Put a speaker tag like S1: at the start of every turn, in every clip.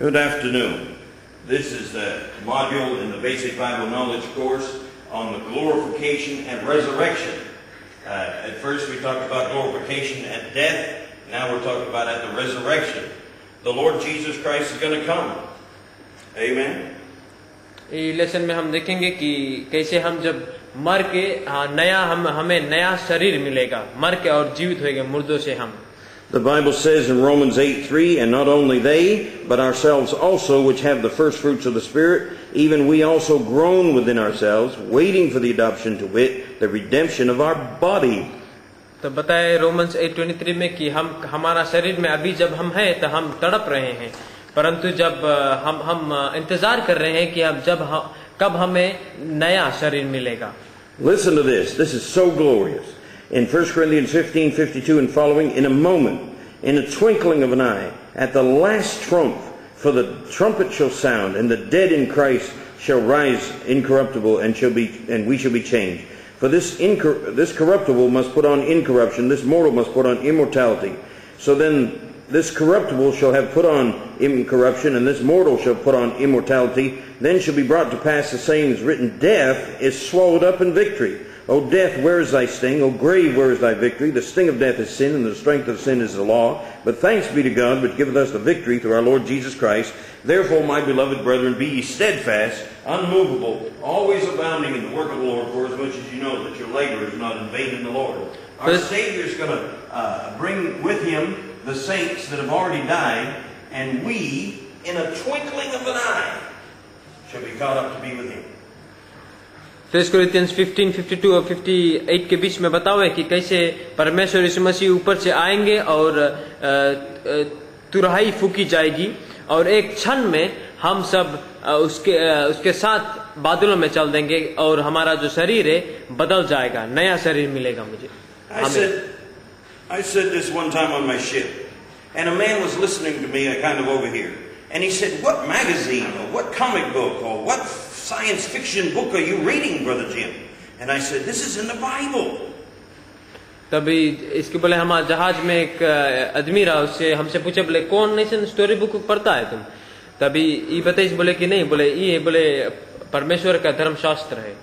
S1: Good afternoon. This is the module in the Basic Bible Knowledge course on the glorification and resurrection. At first we talked about glorification at death. Now we're talking about at the resurrection. The Lord Jesus Christ is going to come. Amen.
S2: इस lesson में हम देखेंगे कि कैसे हम जब मर के हमें नया शरीर मिलेगा, मर के और जीवित होएंगे मुर्दों से हम.
S1: The Bible says in Romans 8:3, and not only they, but ourselves also, which have the first fruits of the Spirit, even we also groan within ourselves, waiting for the adoption, to wit, the redemption of our body.
S2: तो बताए Romans 8:23 में कि हमारा शरीर में अभी जब हम हैं तो हम तड़प रहे हैं, परंतु जब हम इंतजार कर रहे हैं कि कब हमें नया शरीर मिलेगा.
S1: Listen to this. This is so glorious. In 1 Corinthians 15:52 and following, in a moment, in a twinkling of an eye, at the last trump, for the trumpet shall sound, and the dead in Christ shall rise incorruptible, and we shall be changed. For this corruptible must put on incorruption, this mortal must put on immortality. So then this corruptible shall have put on incorruption, and this mortal shall put on immortality. Then shall be brought to pass the saying is written, death is swallowed up in victory. O death, where is thy sting? O grave, where is thy victory? The sting of death is sin, and the strength of sin is the law. But thanks be to God, which giveth us the victory through our Lord Jesus Christ. Therefore, my beloved brethren, be ye steadfast, unmovable, always abounding in the work of the Lord, for as much as you know that your labor is not in vain in the Lord. Our Savior is going to bring with him the saints that have already died, and we, in a twinkling of an eye, shall be caught up to be with him.
S2: 1 Corinthians 15:52 और 58 के बीच में बताओ है कि कैसे परमेश्वर यीशु मसीह ऊपर से आएंगे और तुरहाई फूकी जाएगी और एक क्षण में हम सब उसके साथ बादलों में चल देंगे और हमारा जो शरीर है बदल जाएगा, नया शरीर मिलेगा मुझे.
S1: I said this one time on my ship, and a man was listening to me kind of over here, and he said, what magazine or what comic book or what science fiction book are you reading, Brother Jim? And I said, this is in the Bible.
S2: तभी इसके बोले हमारे जहाज में एक आदमी रहा, उससे हमसे पूछे बोले कौन नेशन स्टोरी बुक पढ़ता है तुम? तभी ये बताइए बोले कि नहीं, बोले ये बोले परमेश्वर का धर्मशास्त्र है.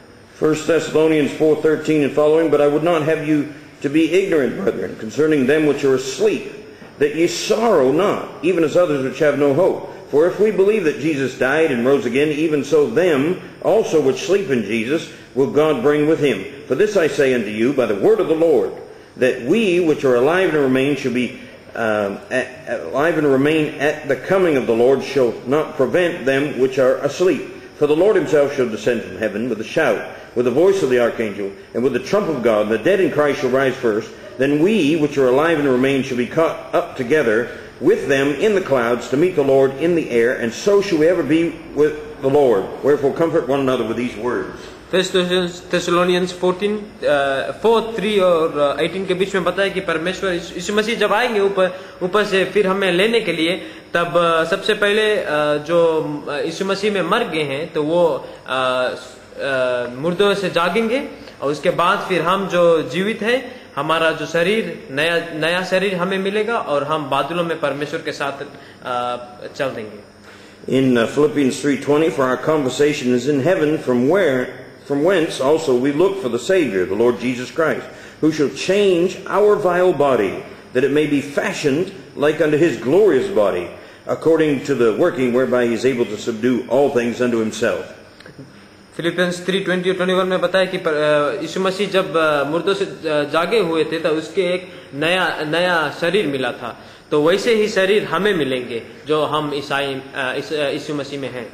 S1: 1 Thessalonians 4:13 and following, but I would not have you to be ignorant, brethren, concerning them which are asleep, that ye sorrow not, even as others which have no hope. For if we believe that Jesus died and rose again, even so them also which sleep in Jesus will God bring with him. For this I say unto you by the word of the Lord, that we which are alive and remain shall be alive and remain at the coming of the Lord shall not prevent them which are asleep. For the Lord himself shall descend from heaven with a shout, with the voice of the archangel, and with the trump of God. The dead in Christ shall rise first. Then we which are alive and remain shall be caught up together with them in the clouds to meet the Lord in the air, and so shall we ever be with the Lord. Wherefore comfort one another with these words.
S2: Thessalonians 4:3 और 18 के बीच में बताया कि परमेश्वर यीशु मसीह जब आएंगे ऊपर से फिर हमें लेने के लिए, तब सबसे पहले जो यीशु मसीह में मर गए हैं तो वो मुर्दों से जागेंगे, और उसके बाद फिर हम जो जीवित हैं हमारा जो शरीर नया शरीर हमें मिलेगा और हम बादलों में परमेश्वर के साथ चल देंगे.
S1: In Philippians 3:20, for our conversation is in heaven, from whence also we look for the Savior, the Lord Jesus Christ, who shall change our vile body, that it may be fashioned like unto his glorious body, according to the working whereby he is able to subdue all things unto himself.
S2: Philippians 3:20 और 21 में बताया कि यीशु मसीह जब मुर्दों से जागे हुए थे तो उसके एक नया शरीर मिला था, तो वैसे ही शरीर हमें मिलेंगे जो हम यीशु मसीह में हैं.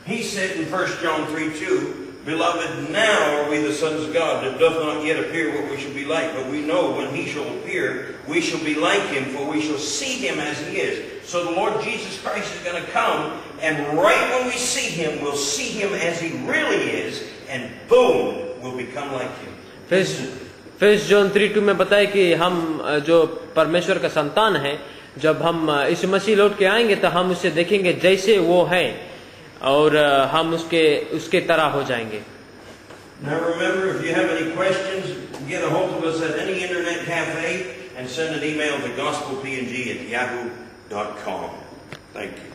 S1: He said in 1 John 3:2, Beloved, now are we the sons of God, that doth not yet appear what we shall be like, but we know when he shall appear, we shall be like him, for we shall see him as he is. So the Lord Jesus Christ is going to come, and right when we see him, we'll see him as he really is, and boom, we'll become like him.
S2: First John 3:2 में बताया कि हम जो परमेश्वर का संतान है, जब हम यीशु मसीह लौट के आएंगे तो हम उसे देखेंगे जैसे वो है, और हम उसके तरह हो जाएंगे.
S1: Now remember, if you have any questions, get a hold of us at any internet cafe and send an email to gospelpng@yahoo.com. Thank you.